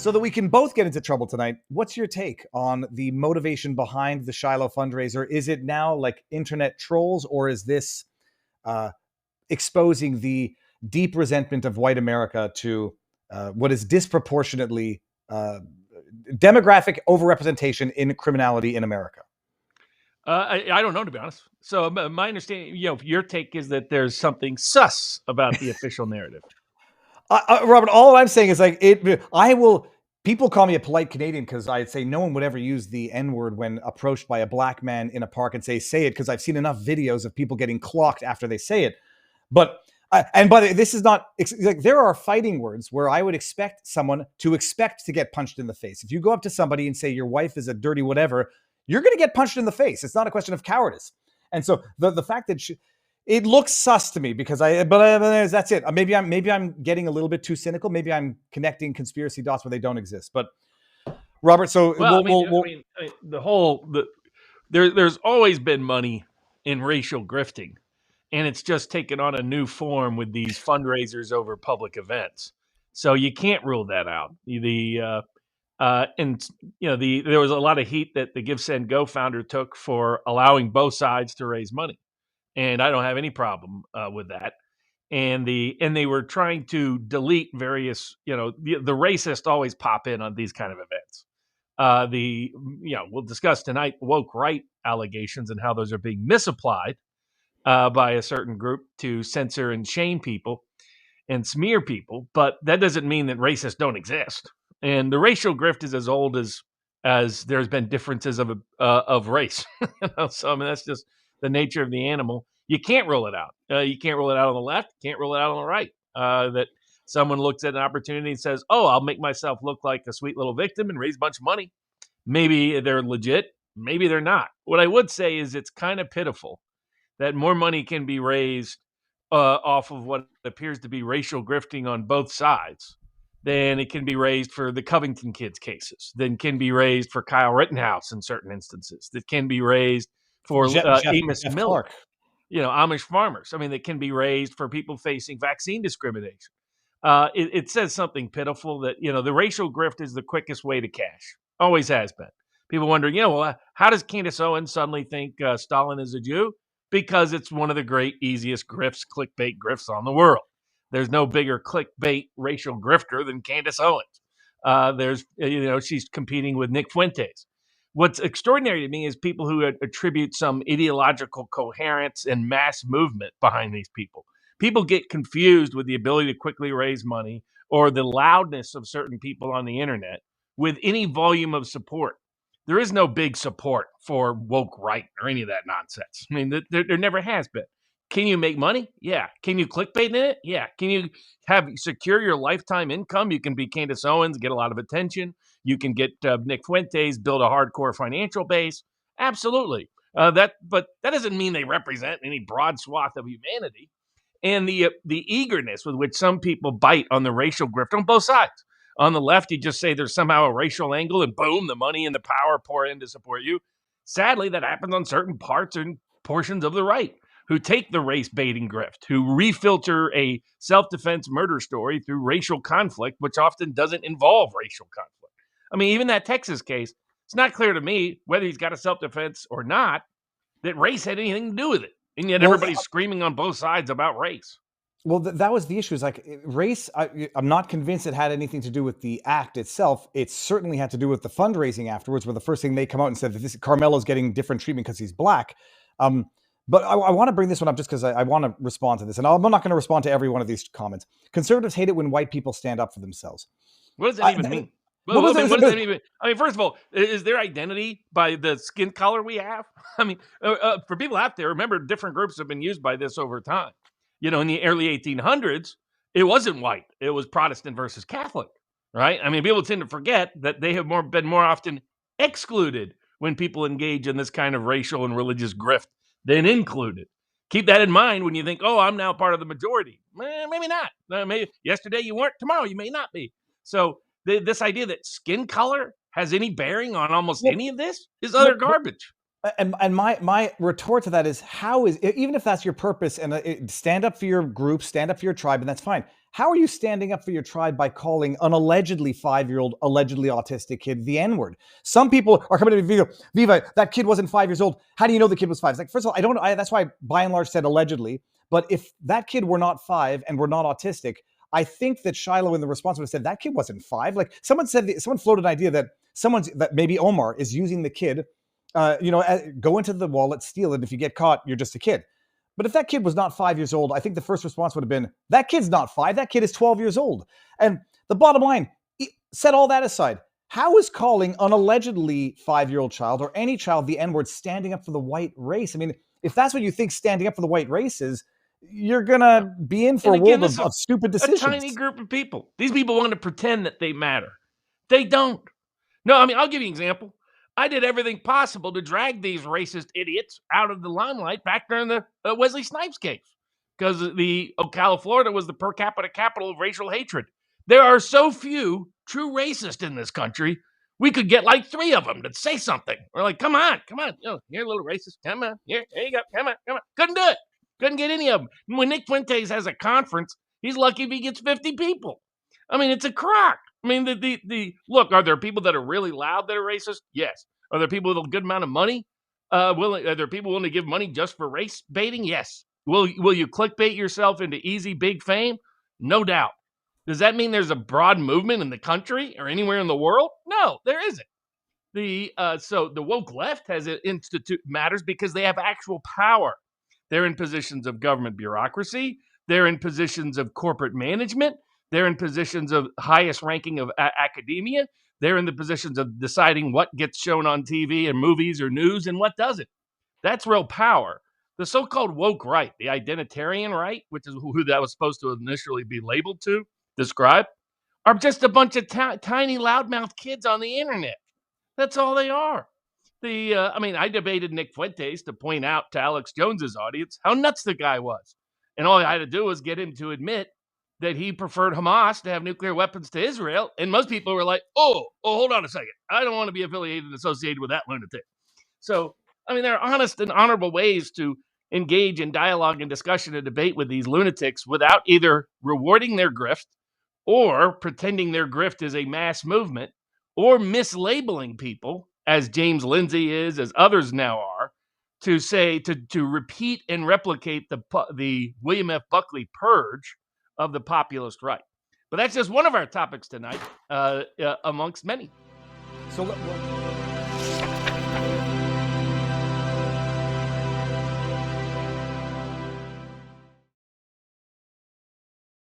So that we can both get into trouble tonight, what's your take on the motivation behind the Shiloh fundraiser? Is it now like internet trolls, or is this exposing the deep resentment of white America to what is disproportionately demographic overrepresentation in criminality in America? I don't know, to be honest. So my understanding, your take is that there's something sus about the official narrative. Robert, all I'm saying is people call me a polite Canadian because I'd say no one would ever use the N-word when approached by a black man in a park and say it, because I've seen enough videos of people getting clocked after they say it. But, and by the way, this is not, like, there are fighting words where I would expect someone to get punched in the face. If you go up to somebody and say your wife is a dirty whatever, you're going to get punched in the face. It's not a question of cowardice. And so the fact that it looks sus to me because that's it. Maybe I'm getting a little bit too cynical. Maybe I'm connecting conspiracy dots where they don't exist. But Robert, so there's always been money in racial grifting, and it's just taken on a new form with these fundraisers over public events. So you can't rule that out. There was a lot of heat that the Give Send Go founder took for allowing both sides to raise money. And I don't have any problem with that. And they were trying to delete various, the racists always pop in on these kind of events. We'll discuss tonight woke right allegations and how those are being misapplied by a certain group to censor and shame people and smear people. But that doesn't mean that racists don't exist. And the racial grift is as old as there's been differences of race. So I mean, that's just the nature of the animal. You can't rule it out. You can't rule it out on the left. Can't rule it out on the right. That someone looks at an opportunity and says, "Oh, I'll make myself look like a sweet little victim and raise a bunch of money." Maybe they're legit. Maybe they're not. What I would say is it's kind of pitiful that more money can be raised off of what appears to be racial grifting on both sides than it can be raised for the Covington kids cases, than can be raised for Kyle Rittenhouse in certain instances, that can be raised for Amos Miller, Amish farmers. I mean, that can be raised for people facing vaccine discrimination. It says something pitiful that, the racial grift is the quickest way to cash. Always has been. People wondering, how does Candace Owens suddenly think Stalin is a Jew? Because it's one of the great, easiest grifts, clickbait grifts on the world. There's no bigger clickbait racial grifter than Candace Owens. She's competing with Nick Fuentes. What's extraordinary to me is people who attribute some ideological coherence and mass movement behind these people. People get confused with the ability to quickly raise money or the loudness of certain people on the internet with any volume of support. There is no big support for woke right or any of that nonsense. I mean, there never has been. Can you make money? Yeah. Can you clickbait in it? Yeah. Can you secure your lifetime income? You can be Candace Owens, get a lot of attention. You can get Nick Fuentes, build a hardcore financial base. Absolutely. But that doesn't mean they represent any broad swath of humanity. And the eagerness with which some people bite on the racial grift on both sides. On the left, you just say there's somehow a racial angle and boom, the money and the power pour in to support you. Sadly, that happens on certain parts and portions of the right who take the race baiting grift, who refilter a self-defense murder story through racial conflict, which often doesn't involve racial conflict. I mean, even that Texas case, it's not clear to me whether he's got a self-defense or not, that race had anything to do with it. And yet everybody's screaming on both sides about race. Well, that was the issue. Is like race. I'm not convinced it had anything to do with the act itself. It certainly had to do with the fundraising afterwards, where the first thing they come out and said that Carmelo's getting different treatment because he's black. But I want to bring this one up just because I want to respond to this. And I'm not going to respond to every one of these comments. Conservatives hate it when white people stand up for themselves. What does that even mean? What does that mean? I mean, first of all, is their identity by the skin color we have? I mean, for people out there, remember, different groups have been used by this over time. In the early 1800s, it wasn't white. It was Protestant versus Catholic, right? I mean, people tend to forget that they have been more often excluded when people engage in this kind of racial and religious grift than included. Keep that in mind when you think, oh, I'm now part of the majority. Maybe not. Maybe yesterday you weren't, tomorrow you may not be. So this idea that skin color has any bearing on almost any of this is utter garbage. And my retort to that is, even if that's your purpose and stand up for your group, stand up for your tribe, and that's fine. How are you standing up for your tribe by calling an allegedly 5-year-old, allegedly autistic kid the N-word? Some people are coming to me, Viva, that kid wasn't 5 years old. How do you know the kid was 5? It's like, first of all, that's why I, by and large, said allegedly. But if that kid were not 5 and were not autistic, I think that Shiloh in the response would have said that kid wasn't 5. Like someone floated an idea that that maybe Omar is using the kid, go into the wallet, steal it. If you get caught, you're just a kid. But if that kid was not 5 years old, I think the first response would have been, that kid's not 5, that kid is 12 years old. And the bottom line, set all that aside. How is calling an allegedly 5-year-old child or any child the N-word standing up for the white race? I mean, if that's what you think standing up for the white race is, you're going to be in for a world of stupid decisions. A tiny group of people. These people want to pretend that they matter. They don't. No, I mean, I'll give you an example. I did everything possible to drag these racist idiots out of the limelight back during the Wesley Snipes case, because Ocala, Florida was the per capita capital of racial hatred. There are so few true racists in this country. We could get like 3 of them to say something. We're like, come on. You're a little racist. Come on. Here you go. Come on. Couldn't do it. Couldn't get any of them. When Nick Fuentes has a conference, he's lucky if he gets 50 people. I mean, it's a crock. I mean, look, are there people that are really loud that are racist? Yes. Are there people with a good amount of money? Are there people willing to give money just for race baiting? Yes. Will you clickbait yourself into easy, big fame? No doubt. Does that mean there's a broad movement in the country or anywhere in the world? No, there isn't. So the woke left has an institute matters because they have actual power. They're in positions of government bureaucracy. They're in positions of corporate management. They're in positions of highest ranking of academia. They're in the positions of deciding what gets shown on TV and movies or news and what doesn't. That's real power. The so-called woke right, the identitarian right, which is who that was supposed to initially be labeled to, describe, are just a bunch of tiny loudmouth kids on the internet. That's all they are. I debated Nick Fuentes to point out to Alex Jones's audience how nuts the guy was. And all I had to do was get him to admit that he preferred Hamas to have nuclear weapons to Israel. And most people were like, oh, hold on a second. I don't want to be affiliated and associated with that lunatic. So, I mean, there are honest and honorable ways to engage in dialogue and discussion and debate with these lunatics without either rewarding their grift or pretending their grift is a mass movement or mislabeling people, as James Lindsay is, as others now are, to say, to repeat and replicate the William F. Buckley purge of the populist right. But that's just one of our topics tonight, amongst many. So